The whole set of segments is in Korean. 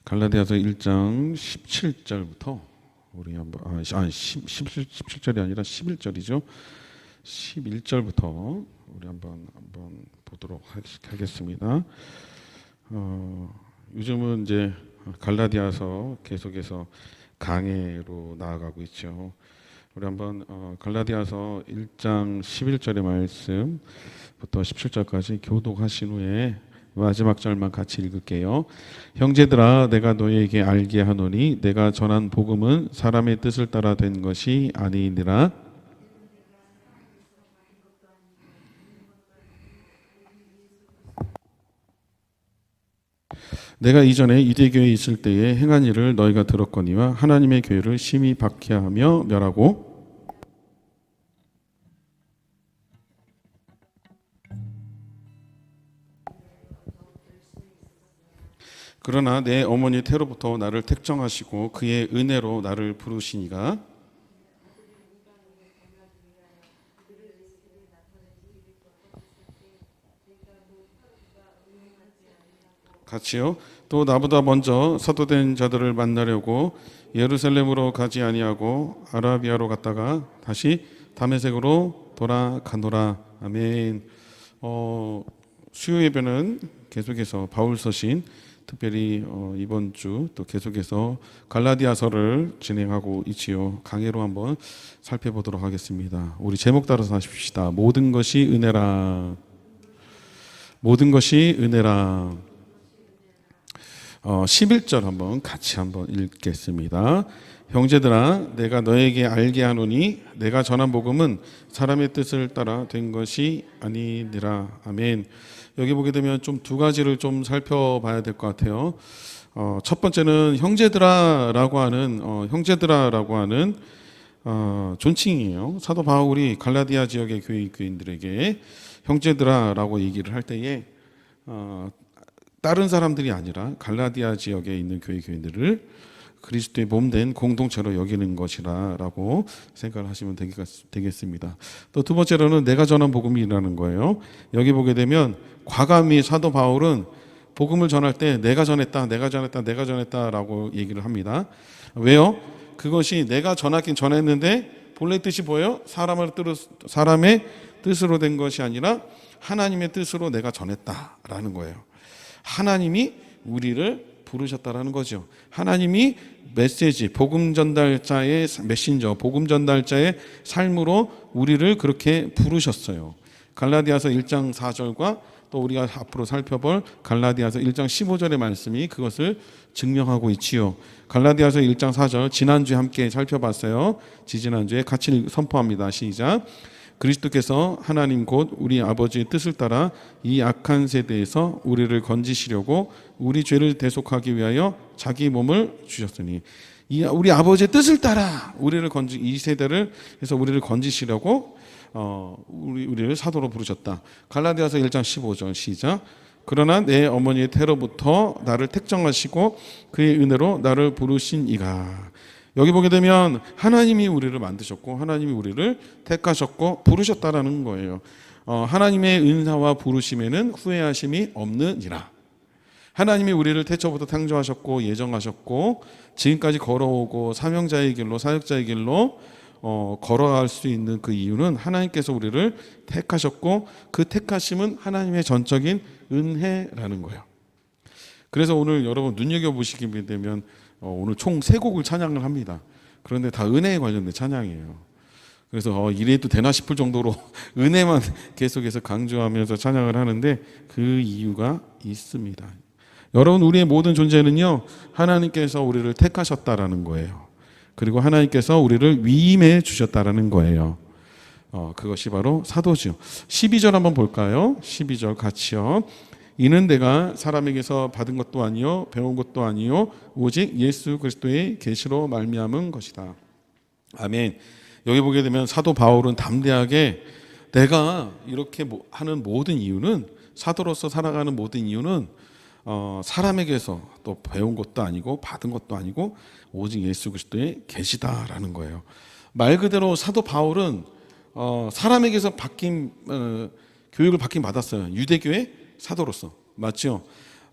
갈라디아서 1장 17절부터 우리 한번 17절이 아니라 11절이죠. 11절부터 우리 한번 보도록 하겠습니다. 요즘은 이제 갈라디아서 계속해서 강해로 나아가고 있죠. 우리 한번 갈라디아서 1장 11절의 말씀부터 17절까지 교독하신 후에 마지막 절만 같이 읽을게요. 형제들아, 내가 너희에게 알게 하노니 내가 전한 복음은 사람의 뜻을 따라 된 것이 아니니라. 내가 이전에 유대교에 있을 때에 행한 일을 너희가 들었거니와 하나님의 교회를 심히 박해하며 멸하고 그러나 내 어머니 태로부터 나를 택정하시고 그의 은혜로 나를 부르시니가 같이요. 또 나보다 먼저 사도된 자들을 만나려고 예루살렘으로 가지 아니하고 아라비아로 갔다가 다시 다메섹으로 돌아가노라. 아멘. 수요 예배는 계속해서 바울 서신, 특별히 이번 주 또 계속해서 갈라디아서를 진행하고 있지요. 강해로 한번 살펴보도록 하겠습니다. 우리 제목 따라서 하십시다. 모든 것이 은혜라. 모든 것이 은혜라. 11절 한번 같이 한번 읽겠습니다. 형제들아, 내가 너에게 알게 하노니 내가 전한 복음은 사람의 뜻을 따라 된 것이 아니니라. 아멘. 여기 보게 되면 좀 두 가지를 좀 살펴봐야 될 것 같아요. 첫 번째는 형제들아라고 하는 존칭이에요. 사도 바울이 갈라디아 지역의 교인들에게 형제들아라고 얘기를 할 때에 다른 사람들이 아니라 갈라디아 지역에 있는 교인들을 그리스도의 몸된 공동체로 여기는 것이라고 생각을 하시면 되겠습니다. 또 두 번째로는 내가 전한 복음이라는 거예요. 여기 보게 되면 과감히 사도 바울은 복음을 전할 때 내가 전했다라고 얘기를 합니다. 왜요? 그것이 내가 전하긴 전했는데 본래 뜻이 뭐예요? 사람의 뜻으로 된 것이 아니라 하나님의 뜻으로 내가 전했다라는 거예요. 하나님이 우리를 부르셨다라는 거죠. 하나님이 복음 전달자의 삶으로 우리를 그렇게 부르셨어요. 갈라디아서 1장 4절과 또 우리가 앞으로 살펴볼 갈라디아서 1장 15절의 말씀이 그것을 증명하고 있지요. 갈라디아서 1장 4절 지난주에 함께 살펴봤어요. 지지난주에 같이 선포합니다. 시작. 그리스도께서 하나님 곧 우리 아버지의 뜻을 따라 이 악한 세대에서 우리를 건지시려고 우리 죄를 대속하기 위하여 자기 몸을 주셨으니 우리 아버지의 뜻을 따라 이 세대를 해서 우리를 건지시려고 우리를 사도로 부르셨다. 갈라디아서 1장 15절 시작. 그러나 내 어머니의 태로부터 나를 택정하시고 그의 은혜로 나를 부르신 이가. 여기 보게 되면 하나님이 우리를 만드셨고 하나님이 우리를 택하셨고 부르셨다라는 거예요. 하나님의 은사와 부르심에는 후회하심이 없느니라. 하나님이 우리를 태초부터 창조하셨고 예정하셨고 지금까지 걸어오고 사명자의 길로 사역자의 길로 걸어갈 수 있는 그 이유는 하나님께서 우리를 택하셨고 그 택하심은 하나님의 전적인 은혜라는 거예요. 그래서 오늘 여러분 눈여겨보시게 되면 오늘 총 3곡을 찬양을 합니다. 그런데 다 은혜에 관련된 찬양이에요. 그래서 이래도 되나 싶을 정도로 은혜만 계속해서 강조하면서 찬양을 하는데 그 이유가 있습니다. 여러분, 우리의 모든 존재는요, 하나님께서 우리를 택하셨다라는 거예요. 그리고 하나님께서 우리를 위임해 주셨다라는 거예요. 그것이 바로 사도죠. 12절 한번 볼까요? 12절 같이요. 이는 내가 사람에게서 받은 것도 아니요 배운 것도 아니요 오직 예수 그리스도의 계시로 말미암은 것이다. 아멘. 여기 보게 되면 사도 바울은 담대하게 내가 이렇게 하는 모든 이유는, 사도로서 살아가는 모든 이유는 사람에게서 또 배운 것도 아니고 받은 것도 아니고 오직 예수 그리스도의 계시다라는 거예요. 말 그대로 사도 바울은 사람에게서 교육을 받긴 받았어요. 유대교의 사도로서. 맞죠?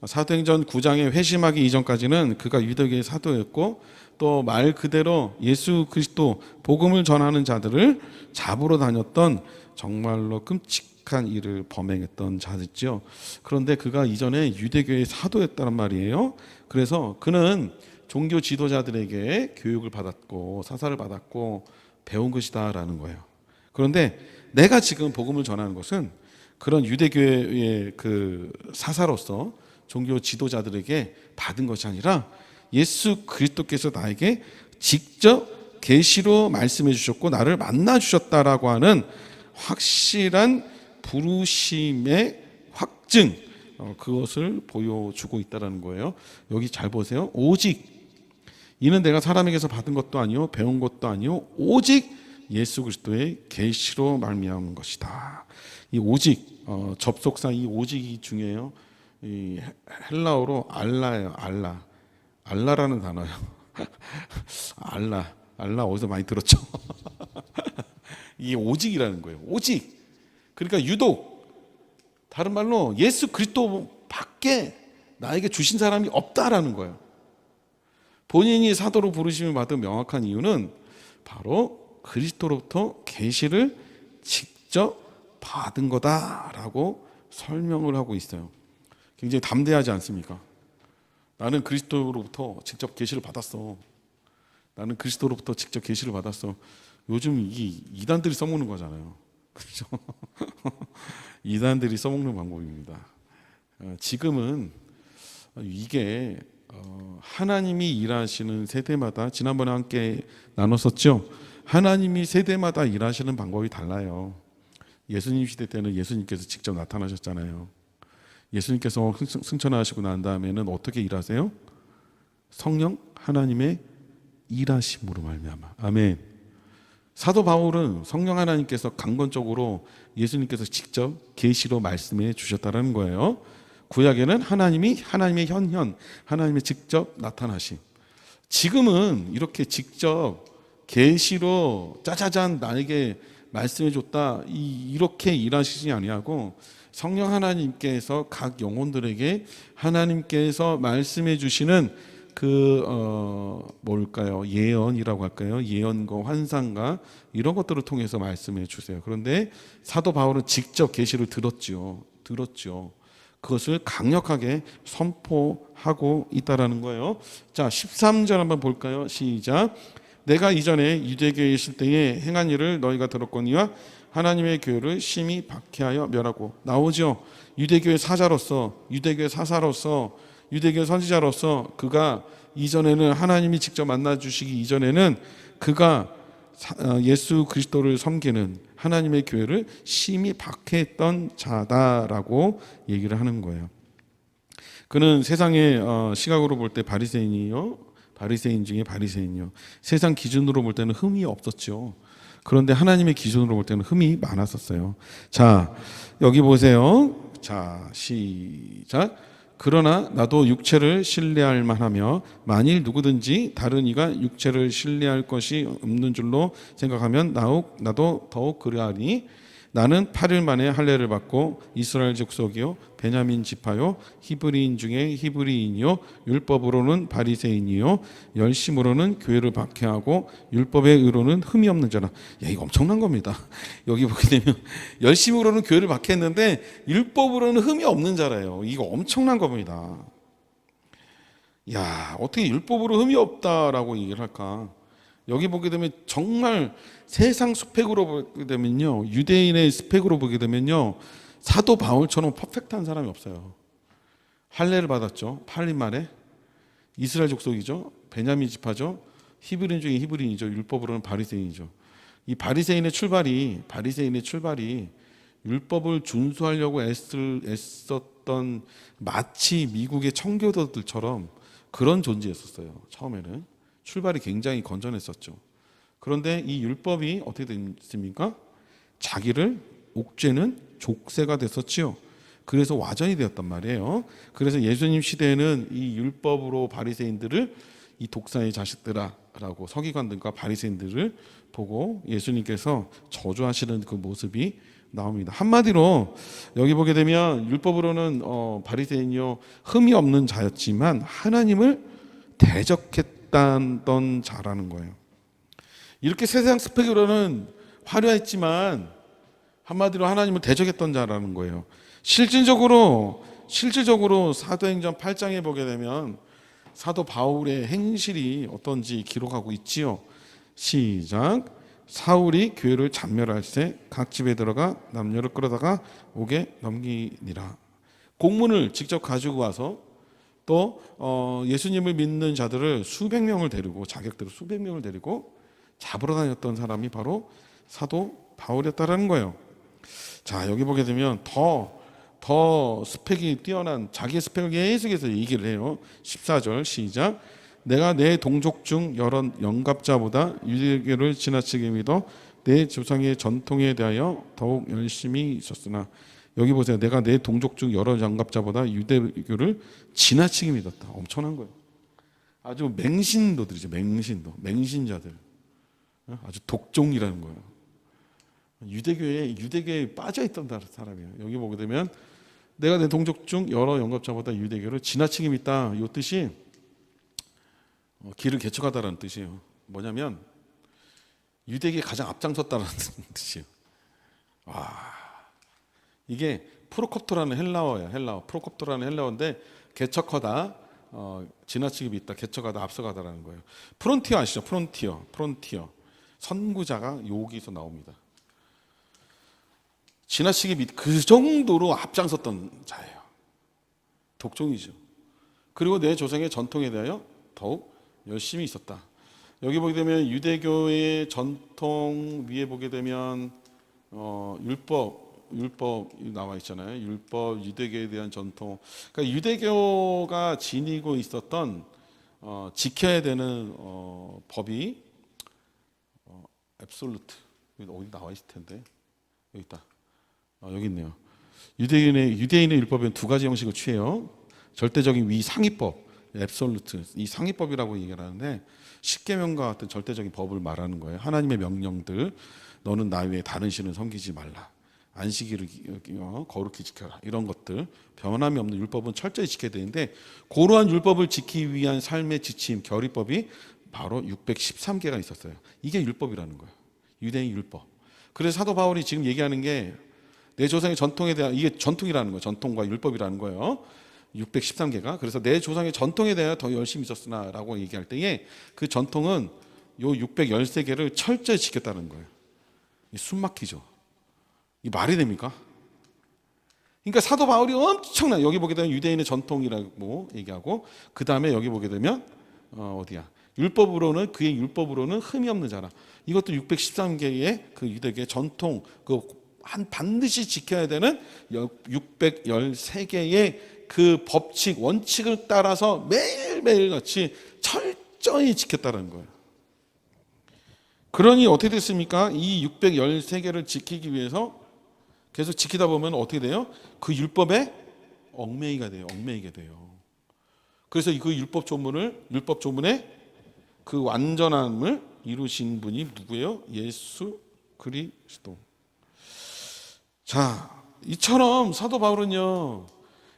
사도행전 9장에 회심하기 이전까지는 그가 유대교의 사도였고 또 말 그대로 예수 그리스도 복음을 전하는 자들을 잡으러 다녔던 정말로 끔찍한 일을 범행했던 자였죠. 그런데 그가 이전에 유대교의 사도였다는 말이에요. 그래서 그는 종교 지도자들에게 교육을 받았고 사사를 받았고 배운 것이다라는 거예요. 그런데 내가 지금 복음을 전하는 것은 그런 유대교의 그 사사로서 종교 지도자들에게 받은 것이 아니라 예수 그리스도께서 나에게 직접 계시로 말씀해 주셨고 나를 만나 주셨다라고 하는 확실한 부르심의 확증, 그것을 보여주고 있다는 거예요. 여기 잘 보세요. 오직 이는 내가 사람에게서 받은 것도 아니요 배운 것도 아니요 오직 예수 그리스도의 계시로 말미암은 것이다. 이 오직, 접속사 이 오직이 중요해요. 이 헬라어로 알라예요. 알라라는 단어요. 알라 어디서 많이 들었죠? 이게 오직이라는 거예요. 오직. 그러니까 유독 다른 말로 예수 그리스도밖에 나에게 주신 사람이 없다라는 거예요. 본인이 사도로 부르심을 받은 명확한 이유는 바로 그리스도로부터 계시를 직접 받은 거다라고 설명을 하고 있어요. 굉장히 담대하지 않습니까? 나는 그리스도로부터 직접 계시를 받았어. 나는 그리스도로부터 직접 계시를 받았어. 요즘 이 이단들이 써먹는 거잖아요. 그렇죠? 이단들이 써먹는 방법입니다. 지금은 이게 하나님이 일하시는 세대마다 지난번에 함께 나눴었죠. 하나님이 세대마다 일하시는 방법이 달라요. 예수님 시대 때는 예수님께서 직접 나타나셨잖아요. 예수님께서 승천하시고 난 다음에는 어떻게 일하세요? 성령 하나님의 일하심으로 말미암아. 아멘. 사도 바울은 성령 하나님께서 강건적으로 예수님께서 직접 계시로 말씀해 주셨다는 거예요. 구약에는 하나님의 현현, 하나님의 직접 나타나심. 지금은 이렇게 직접 계시로 짜자잔 나에게 말씀해 줬다 이렇게 일하시지 아니하고 성령 하나님께서 각 영혼들에게 하나님께서 말씀해 주시는 뭘까요? 예언이라고 할까요? 예언과 환상과 이런 것들을 통해서 말씀해 주세요. 그런데 사도 바울은 직접 계시를 들었죠. 그것을 강력하게 선포하고 있다라는 거예요. 자, 13절 한번 볼까요? 시작. 내가 이전에 유대교에 있을 때에 행한 일을 너희가 들었거니와 하나님의 교회를 심히 박해하여 멸하고. 나오죠. 유대교의 사자로서, 유대교의 사사로서, 유대교의 선지자로서 그가 이전에는 하나님이 직접 만나 주시기 이전에는 그가 예수 그리스도를 섬기는 하나님의 교회를 심히 박해했던 자다라고 얘기를 하는 거예요. 그는 세상의 시각으로 볼 때 바리새인이요, 바리새인 중에 바리새인이요. 세상 기준으로 볼 때는 흠이 없었죠. 그런데 하나님의 기준으로 볼 때는 흠이 많았었어요. 자, 여기 보세요. 자, 시작. 그러나 나도 육체를 신뢰할 만하며 만일 누구든지 다른 이가 육체를 신뢰할 것이 없는 줄로 생각하면 나도 더욱 그러하니 나는 8일 만에 할례를 받고 이스라엘 족속이요 베냐민 지파요 히브리인 중에 히브리인이요 율법으로는 바리새인이요 열심으로는 교회를 박해하고 율법의 의로는 흠이 없는 자라. 야, 이거 엄청난 겁니다. 여기 보게 되면 열심으로는 교회를 박해했는데 율법으로는 흠이 없는 자라요. 이거 엄청난 겁니다. 야, 어떻게 율법으로 흠이 없다라고 얘기를 할까? 여기 보게 되면 정말 세상 스펙으로 보게 되면요, 유대인의 스펙으로 보게 되면요, 사도 바울처럼 퍼펙트한 사람이 없어요. 할례를 받았죠. 8일 만에. 이스라엘 족속이죠. 베냐민 지파죠. 히브리인 중에 히브리인이죠. 율법으로는 바리새인이죠. 이 바리새인의 출발이 율법을 준수하려고 애썼던 마치 미국의 청교도들처럼 그런 존재였었어요. 처음에는. 출발이 굉장히 건전했었죠. 그런데 이 율법이 어떻게 됐습니까? 자기를 옥죄는 족쇄가 됐었지요. 그래서 와전이 되었단 말이에요. 그래서 예수님 시대에는 이 율법으로 바리새인들을 이 독사의 자식들아라고 서기관들과 바리새인들을 보고 예수님께서 저주하시는 그 모습이 나옵니다. 한마디로 여기 보게 되면 율법으로는 바리새인이요 흠이 없는 자였지만 하나님을 대적했던 자라는 거예요. 이렇게 세상 스펙으로는 화려했지만 한마디로 하나님을 대적했던 자라는 거예요. 실질적으로 사도행전 8장에 보게 되면 사도 바울의 행실이 어떤지 기록하고 있지요. 시작. 사울이 교회를 잔멸할 때 각 집에 들어가 남녀를 끌어다가 옥에 넘기니라. 공문을 직접 가지고 와서 또 예수님을 믿는 자들을 수백 명을 데리고 자객들을 수백 명을 데리고 잡으러 다녔던 사람이 바로 사도 바울이었다라는 거예요. 자, 여기 보게 되면 더 스펙이 뛰어난 자기의 스펙을 계속해서 얘기를 해요. 14절 시작. 내가 내 동족 중 여러 영갑자보다 유대교를 지나치게 믿어 내 조상의 전통에 대하여 더욱 열심히 있었으나, 여기 보세요. 내가 내 동족 중 여러 영갑자보다 유대교를 지나치게 믿었다. 엄청난 거예요. 아주 맹신도들이죠. 맹신자들. 아주 독종이라는 거예요. 유대교에 빠져있던 사람이에요. 여기 보게 되면 내가 내 동족 중 여러 영갑자보다 유대교를 지나치게 믿다. 이 뜻이 길을 개척하다라는 뜻이에요. 뭐냐면 유대교에 가장 앞장섰다라는 뜻이에요. 이게 프로콥토라는 헬라어예요. 프로콥토라는 헬라어인데 개척하다, 지나치게 믿다, 개척하다, 앞서가다라는 거예요. 프론티어 아시죠? 프론티어. 선구자가 여기서 나옵니다. 지나치게 그 정도로 앞장섰던 자예요. 독종이죠. 그리고 내 조상의 전통에 대하여 더욱 열심히 있었다. 여기 보게 되면 유대교의 전통 위에 보게 되면 율법이 나와 있잖아요. 율법, 유대교에 대한 전통. 그러니까 유대교가 지니고 있었던 지켜야 되는 법이 앱솔루트. 어디 나와 있을 텐데 여기 있다. 여기 있네요. 유대인의 율법에는 두 가지 형식을 취해요. 절대적인 상위법, 앱솔루트. 이 상위법이라고 얘기를 하는데 십계명과 같은 절대적인 법을 말하는 거예요. 하나님의 명령들. 너는 나 외에 다른 신을 섬기지 말라. 안식일을 거룩히 지켜라. 이런 것들. 변함이 없는 율법은 철저히 지켜야 되는데, 그러한 율법을 지키기 위한 삶의 지침, 결의법이 바로 613개가 있었어요. 이게 율법이라는 거예요. 유대인 율법. 그래서 사도 바울이 지금 얘기하는 게 내 조상의 전통에 대한, 이게 전통이라는 거예요. 전통과 율법이라는 거예요. 613개가. 그래서 내 조상의 전통에 대하여 더 열심히 있었으나 라고 얘기할 때에 그 전통은 요 613개를 철저히 지켰다는 거예요. 숨 막히죠. 이 말이 됩니까? 그러니까 사도 바울이 엄청난, 여기 보게 되면 유대인의 전통이라고 얘기하고, 그 다음에 여기 보게 되면 율법으로는, 그의 율법으로는 흠이 없는 자라. 이것도 613개의 그 유대교의 전통, 반드시 지켜야 되는 613개의 그 법칙, 원칙을 따라서 매일매일 같이 철저히 지켰다는 거예요. 그러니 어떻게 됐습니까? 이 613개를 지키기 위해서 계속 지키다 보면 어떻게 돼요? 그 율법에 얽매이게 돼요. 그래서 그 율법 조문의 그 완전함을 이루신 분이 누구예요? 예수 그리스도. 자, 이처럼 사도 바울은요,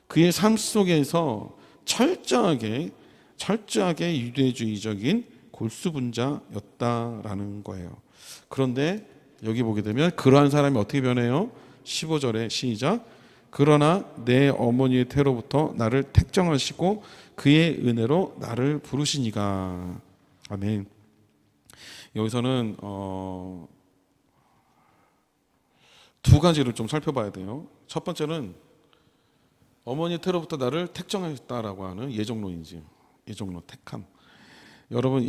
그의 삶 속에서 철저하게 유대주의적인 골수분자였다라는 거예요. 그런데 여기 보게 되면 그러한 사람이 어떻게 변해요? 15절에 시작. 그러나 내 어머니의 태로부터 나를 택정하시고 그의 은혜로 나를 부르시니가. 아멘. 여기서는 두 가지를 좀 살펴봐야 돼요. 첫 번째는 어머니의 태로부터 나를 택정하셨다라고 하는 예정론이지. 예정론, 택함. 여러분,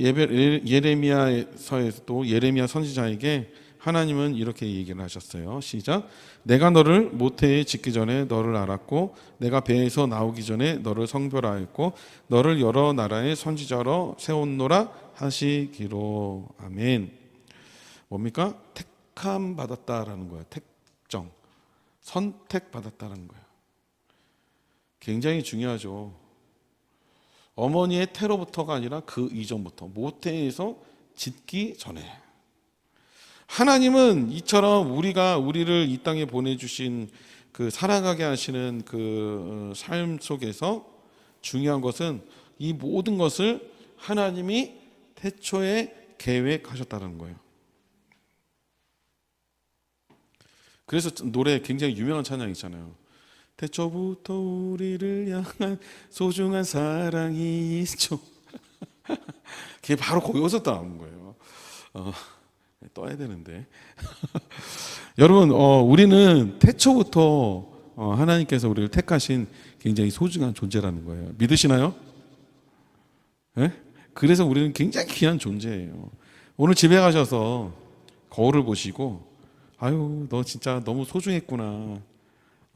예레미야서에서도 예레미야 선지자에게 하나님은 이렇게 얘기를 하셨어요. 시작. 내가 너를 모태에 짓기 전에 너를 알았고, 내가 배에서 나오기 전에 너를 성별하였고, 너를 여러 나라의 선지자로 세웠노라 하시기로. 아멘. 뭡니까? 택함 받았다라는 거예요. 택정, 선택 받았다라는 거예요. 굉장히 중요하죠. 어머니의 태로부터가 아니라 그 이전부터, 모태에서 짓기 전에. 하나님은 이처럼 우리를 이 땅에 보내주신 그 살아가게 하시는 그 삶 속에서 중요한 것은 이 모든 것을 하나님이 태초에 계획하셨다는 거예요. 그래서 노래 굉장히 유명한 찬양 있잖아요. 태초부터 우리를 향한 소중한 사랑이 있죠. 그게 바로 거기서 나온 거예요. 떠야 되는데. 여러분, 우리는 태초부터 하나님께서 우리를 택하신 굉장히 소중한 존재라는 거예요. 믿으시나요? 네? 그래서 우리는 굉장히 귀한 존재예요. 오늘 집에 가셔서 거울을 보시고, 아유, 너 진짜 너무 소중했구나.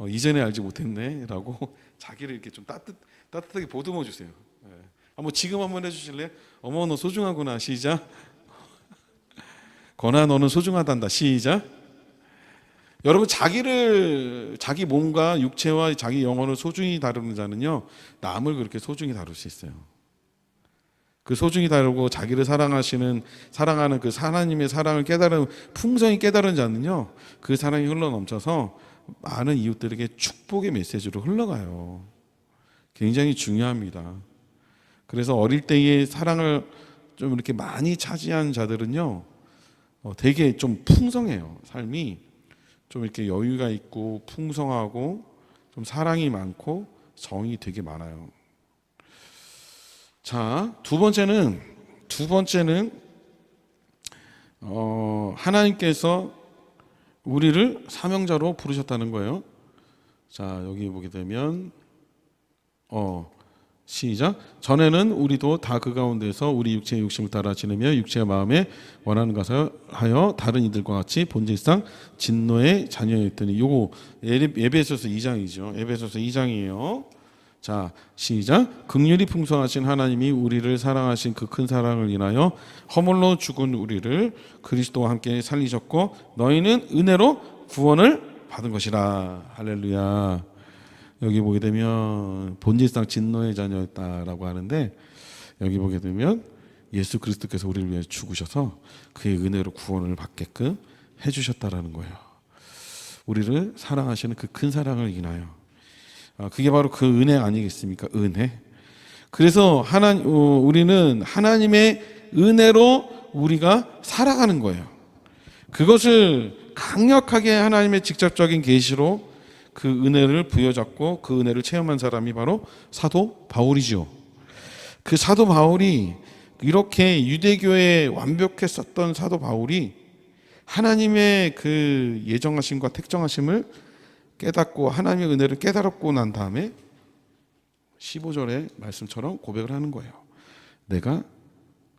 이전에 알지 못했네. 라고 자기를 이렇게 좀 따뜻하게 보듬어 주세요. 네. 한번 지금 한번 해주실래요? 어머, 너 소중하구나. 시작. 건아, 너는 소중하단다. 시작. 여러분, 자기 몸과 육체와 자기 영혼을 소중히 다루는 자는요, 남을 그렇게 소중히 다룰 수 있어요. 그 소중히 다루고 자기를 사랑하는 그 하나님의 사랑을 풍성히 깨달은 자는요, 그 사랑이 흘러넘쳐서 많은 이웃들에게 축복의 메시지로 흘러가요. 굉장히 중요합니다. 그래서 어릴 때의 사랑을 좀 이렇게 많이 차지한 자들은요, 되게 좀 풍성해요. 삶이 좀 이렇게 여유가 있고 풍성하고 좀 사랑이 많고 정이 되게 많아요. 자, 두 번째는 하나님께서 우리를 사명자로 부르셨다는 거예요. 자, 여기 보게 되면 시작. 전에는 우리도 다 그 가운데서 우리 육체의 욕심을 따라 지내며 육체의 마음에 원하는 것을 하여 다른 이들과 같이 본질상 진노의 자녀였더니, 요거 에베소서 2장이죠. 에베소서 2장이에요. 자, 시작. 긍휼이 풍성하신 하나님이 우리를 사랑하신 그 큰 사랑을 인하여 허물로 죽은 우리를 그리스도와 함께 살리셨고 너희는 은혜로 구원을 받은 것이라. 할렐루야. 여기 보게 되면 본질상 진노의 자녀였다라고 하는데, 여기 보게 되면 예수 그리스도께서 우리를 위해 죽으셔서 그의 은혜로 구원을 받게끔 해주셨다라는 거예요. 우리를 사랑하시는 그 큰 사랑을 인하여. 그게 바로 그 은혜 아니겠습니까? 은혜. 그래서 우리는 하나님의 은혜로 우리가 살아가는 거예요. 그것을 강력하게 하나님의 직접적인 계시로 그 은혜를 부여잡고 그 은혜를 체험한 사람이 바로 사도 바울이죠. 그 사도 바울이 이렇게 유대교에 완벽했었던 사도 바울이 하나님의 그 예정하심과 택정하심을 깨닫고 하나님의 은혜를 깨달았고 난 다음에 15절의 말씀처럼 고백을 하는 거예요.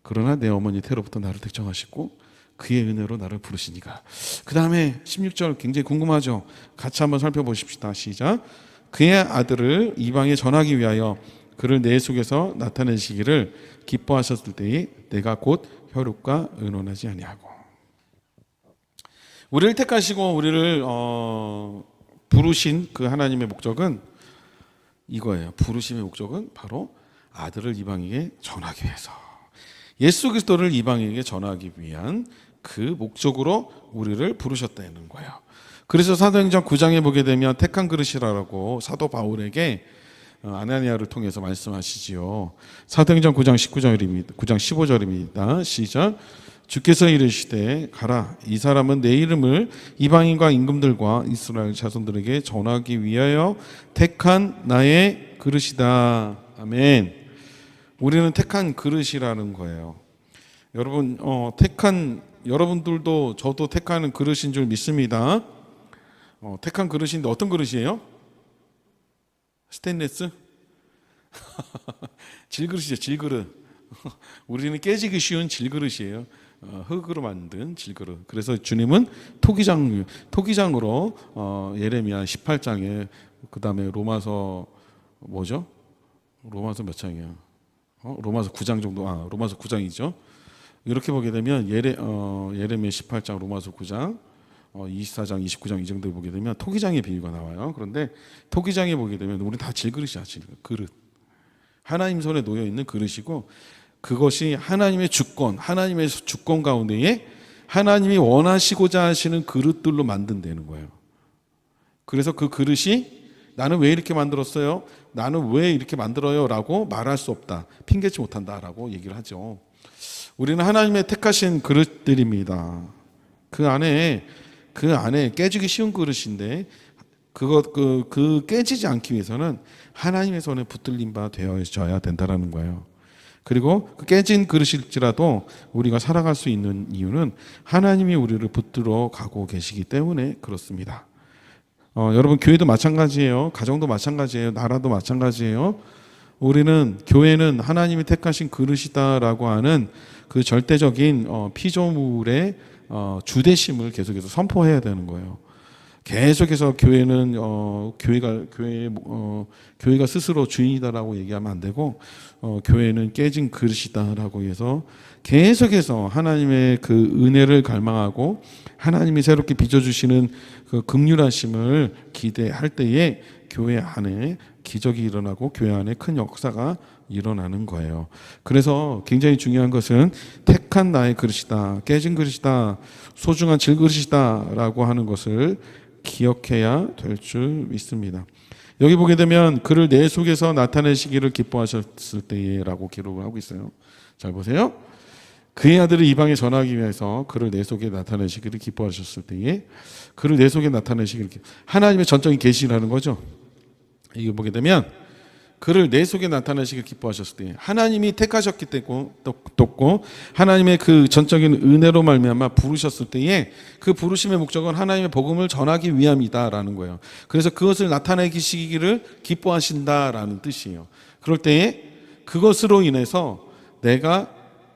그러나 내 어머니 태로부터 나를 택정하시고 그의 은혜로 나를 부르시니까. 그 다음에 16절 굉장히 궁금하죠. 같이 한번 살펴보십시다. 시작. 그의 아들을 이방에 전하기 위하여 그를 내 속에서 나타내시기를 기뻐하셨을 때에 내가 곧 혈육과 의논하지 아니하고. 우리를 택하시고 우리를 부르신 그 하나님의 목적은 이거예요. 부르심의 목적은 바로 아들을 이방에게 전하기 위해서, 예수 그리스도를 이방에게 전하기 위한 그 목적으로 우리를 부르셨다는 거예요. 그래서 사도행전 9장에 보게 되면 택한 그릇이라고 사도 바울에게 아나니아를 통해서 말씀하시지요. 사도행전 9장 19절입니다. 9장 15절입니다. 시작. 주께서 이르시되 가라, 이 사람은 내 이름을 이방인과 임금들과 이스라엘 자손들에게 전하기 위하여 택한 나의 그릇이다. 아멘. 우리는 택한 그릇이라는 거예요. 여러분, 여러분들도 저도 택하는 그릇인 줄 믿습니다. 택한 그릇인데 어떤 그릇이에요? 스테인레스? 질그릇이죠, 질그릇. 우리는 깨지기 쉬운 질그릇이에요. 흙으로 만든 질그릇. 그래서 주님은 토기장으로 예레미야 18장에, 그 다음에 로마서 뭐죠? 로마서 몇 장이야? 로마서 9장 정도, 로마서 9장이죠. 이렇게 보게 되면 예레미야 18장, 로마서 9장, 24장, 29장 이 정도에 보게 되면 토기장의 비유가 나와요. 그런데 토기장에 보게 되면 우리 다 질그릇이야, 그릇. 하나님 손에 놓여 있는 그릇이고, 그것이 하나님의 주권 가운데에 하나님이 원하시고자 하시는 그릇들로 만든다는 거예요. 그래서 그 그릇이 나는 왜 이렇게 만들었어요? 나는 왜 이렇게 만들어요? 라고 말할 수 없다. 핑계치 못한다. 라고 얘기를 하죠. 우리는 하나님의 택하신 그릇들입니다. 그 안에 깨지기 쉬운 그릇인데 그 깨지지 않기 위해서는 하나님의 손에 붙들린 바 되어져야 된다라는 거예요. 그리고 그 깨진 그릇일지라도 우리가 살아갈 수 있는 이유는 하나님이 우리를 붙들어 가고 계시기 때문에 그렇습니다. 여러분, 교회도 마찬가지예요. 가정도 마찬가지예요. 나라도 마찬가지예요. 우리는 교회는 하나님이 택하신 그릇이다라고 하는 그 절대적인 피조물의 주대심을 계속해서 선포해야 되는 거예요. 계속해서 교회는 교회가 스스로 주인이다라고 얘기하면 안 되고 교회는 깨진 그릇이다라고 해서 계속해서 하나님의 그 은혜를 갈망하고 하나님이 새롭게 빚어주시는 그 긍휼하심을 기대할 때에 교회 안에 기적이 일어나고 교회 안에 큰 역사가 일어나는 거예요. 그래서 굉장히 중요한 것은 택한 나의 그릇이다, 깨진 그릇이다, 소중한 질그릇이다 라고 하는 것을 기억해야 될 줄 믿습니다. 여기 보게 되면 그를 내 속에서 나타내시기를 기뻐하셨을 때에 라고 기록을 하고 있어요. 잘 보세요. 그의 아들을 이방에 전하기 위해서 그를 내 속에 나타내시기를 기뻐하셨을 때에 그를 내 속에 나타내시기를 하나님의 전적인 계시라는 거죠. 이거 보게 되면 그를 내 속에 나타내시기를 기뻐하셨을 때 하나님이 택하셨기 때문에 떴고 하나님의 그 전적인 은혜로 말미암아 부르셨을 때에 그 부르심의 목적은 하나님의 복음을 전하기 위함이다라는 거예요. 그래서 그것을 나타내시기를 기뻐하신다라는 뜻이에요. 그럴 때에 그것으로 인해서 내가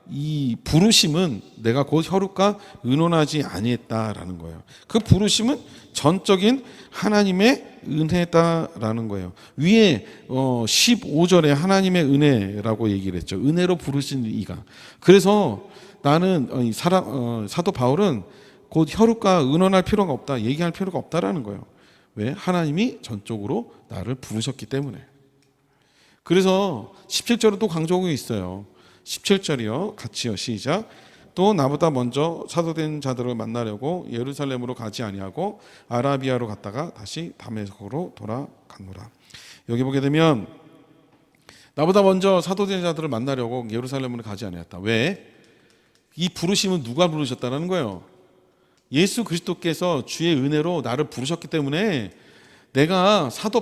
이 부르심은 내가 곧 혈육과 의논하지 아니했다라는 거예요. 그 부르심은 전적인 하나님의 은혜다라는 거예요. 위에 15절에 하나님의 은혜라고 얘기를 했죠. 은혜로 부르신 이가. 그래서 나는 사도 바울은 곧 혈육과 의논할 필요가 없다, 얘기할 필요가 없다라는 거예요. 왜? 하나님이 전적으로 나를 부르셨기 때문에. 그래서 17절은 또 강조하고 있어요. 17절이요. 같이요. 시작. 또 나보다 먼저 사도된 자들을 만나려고 예루살렘으로 가지 아니하고 아라비아로 갔다가 다시 다메섹으로 돌아갔노라. 여기 보게 되면 나보다 먼저 사도된 자들을 만나려고 예루살렘으로 가지 아니했다. 왜? 이 부르심은 누가 부르셨다는 거예요? 예수 그리스도께서 주의 은혜로 나를 부르셨기 때문에 내가 사도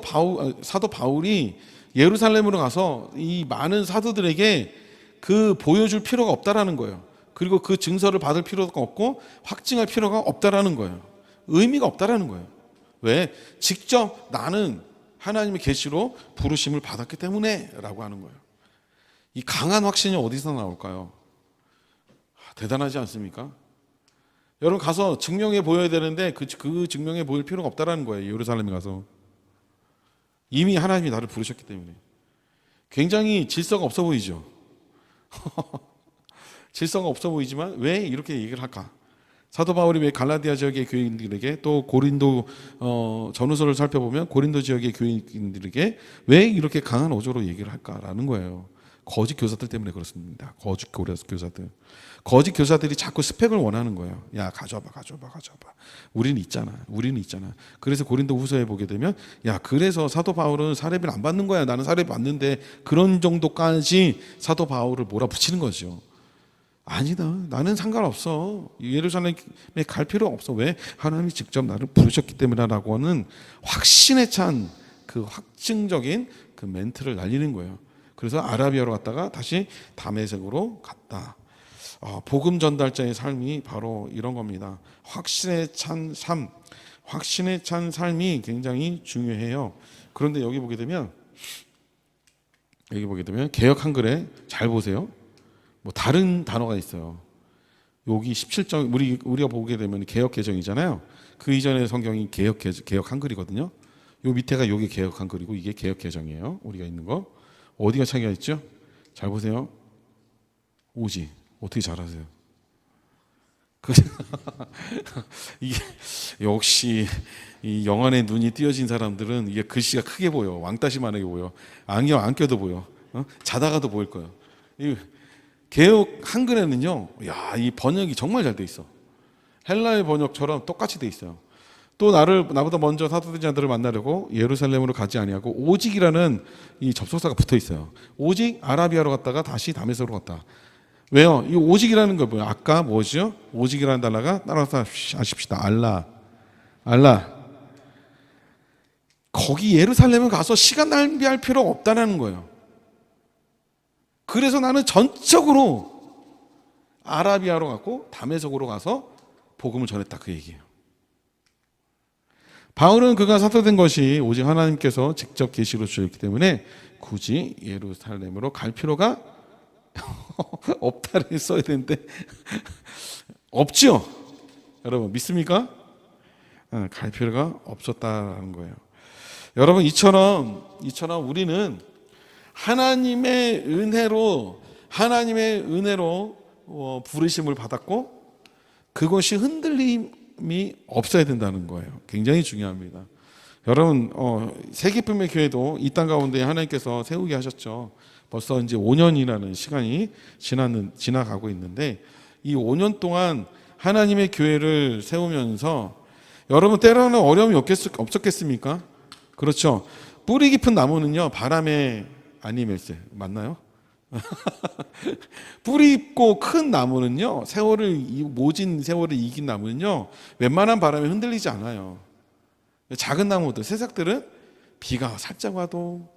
바울이 예루살렘으로 가서 이 많은 사도들에게 그 보여줄 필요가 없다라는 거예요. 그리고 그 증서를 받을 필요가 없고 확증할 필요가 없다라는 거예요. 의미가 없다라는 거예요. 왜? 직접 나는 하나님의 계시로 부르심을 받았기 때문에 라고 하는 거예요. 이 강한 확신이 어디서 나올까요? 대단하지 않습니까? 여러분 가서 증명해 보여야 되는데 그 증명해 보일 필요가 없다라는 거예요. 예루살렘에 가서 이미 하나님이 나를 부르셨기 때문에. 굉장히 질서가 없어 보이죠. 질서가 없어 보이지만 왜 이렇게 얘기를 할까? 사도 바울이 왜 갈라디아 지역의 교인들에게 또 고린도 전후서를 살펴보면 고린도 지역의 교인들에게 왜 이렇게 강한 어조로 얘기를 할까라는 거예요. 거짓 교사들 때문에 그렇습니다. 거짓 교사들이 자꾸 스펙을 원하는 거예요. 야, 가져와봐. 우리는 있잖아. 그래서 고린도 후서에 보게 되면 야, 그래서 사도 바울은 사례비를 안 받는 거야. 나는 사례비 받는데, 그런 정도까지 사도 바울을 몰아붙이는 거죠. 아니다. 나는 상관없어. 예루살렘에 갈 필요 없어. 왜? 하나님이 직접 나를 부르셨기 때문이라고 하는 확신에 찬 그 확증적인 그 멘트를 날리는 거예요. 그래서 아라비아로 갔다가 다시 다메섹으로 갔다. 복음 전달자의 삶이 바로 이런 겁니다. 확신에 찬 삶, 확신에 찬 삶이 굉장히 중요해요. 그런데 여기 보게 되면 개역 한글에 잘 보세요. 뭐 다른 단어가 있어요. 여기 17장 우리가 보게 되면 개역 개정이잖아요. 그 이전의 성경이 개역 한글이거든요. 요 밑에가 여기 개역 한글이고 이게 개역 개정이에요. 우리가 있는 거. 어디가 차이가 있죠? 잘 보세요. 오지. 어떻게 잘하세요? 이게 역시 이 영안의 눈이 띄어진 사람들은 이게 글씨가 크게 보여. 왕따시만하게 보여. 안경 안 껴도 보여. 자다가도 보일 거예요. 이 개역 한글에는요, 야, 이 번역이 정말 잘 돼 있어. 헬라의 번역처럼 똑같이 돼 있어요. 또 나보다 먼저 사도된 자들을 만나려고 예루살렘으로 가지 아니하고 오직이라는 이 접속사가 붙어 있어요. 오직 아라비아로 갔다가 다시 다메섹으로 갔다. 왜요? 이 오직이라는 거 뭐예요? 아까 뭐죠? 오직이라는 단어가 따라서 아십시다. 알라. 거기 예루살렘에 가서 시간 낭비할 필요 없다는 거예요. 그래서 나는 전적으로 아라비아로 갔고 다메섹으로 가서 복음을 전했다, 그 얘기예요. 바울은 그가 사도된 것이 오직 하나님께서 직접 계시로 주셨기 때문에 굳이 예루살렘으로 갈 필요가 없다를 써야 되는데 없죠. 여러분 믿습니까? 갈 필요가 없었다는 거예요. 여러분 이처럼 우리는 하나님의 은혜로 부르심을 받았고 그것이 흔들림이 없어야 된다는 거예요. 굉장히 중요합니다. 여러분 세기품의 교회도 이 땅 가운데 하나님께서 세우게 하셨죠. 벌써 이제 5년이라는 시간이 지나가고 있는데 이 5년 동안 하나님의 교회를 세우면서 여러분 때로는 어려움이 없었겠습니까? 그렇죠. 뿌리 깊은 나무는요 바람에 안 멜세 맞나요? 뿌리 깊고 큰 나무는요 모진 세월을 이긴 나무는요 웬만한 바람에 흔들리지 않아요. 작은 나무들 새싹들은 비가 살짝 와도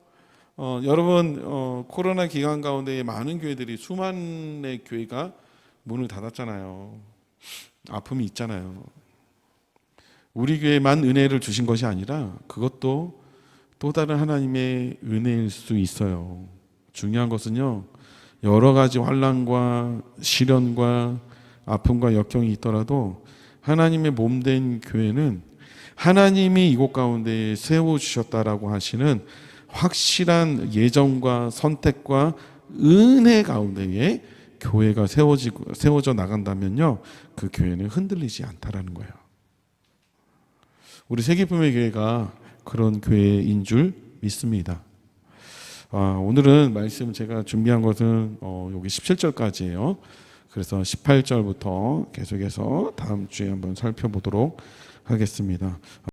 여러분 코로나 기간 가운데 많은 교회들이 수만의 교회가 문을 닫았잖아요. 아픔이 있잖아요. 우리 교회만 은혜를 주신 것이 아니라 그것도 또 다른 하나님의 은혜일 수 있어요. 중요한 것은요 여러 가지 환난과 시련과 아픔과 역경이 있더라도 하나님의 몸된 교회는 하나님이 이곳 가운데 세워주셨다라고 하시는 확실한 예정과 선택과 은혜 가운데에 교회가 세워져 나간다면요 그 교회는 흔들리지 않다라는 거예요. 우리 세기품의 교회가 그런 교회인 줄 믿습니다. 오늘은 말씀 제가 준비한 것은 여기 17절까지예요. 그래서 18절부터 계속해서 다음 주에 한번 살펴보도록 하겠습니다.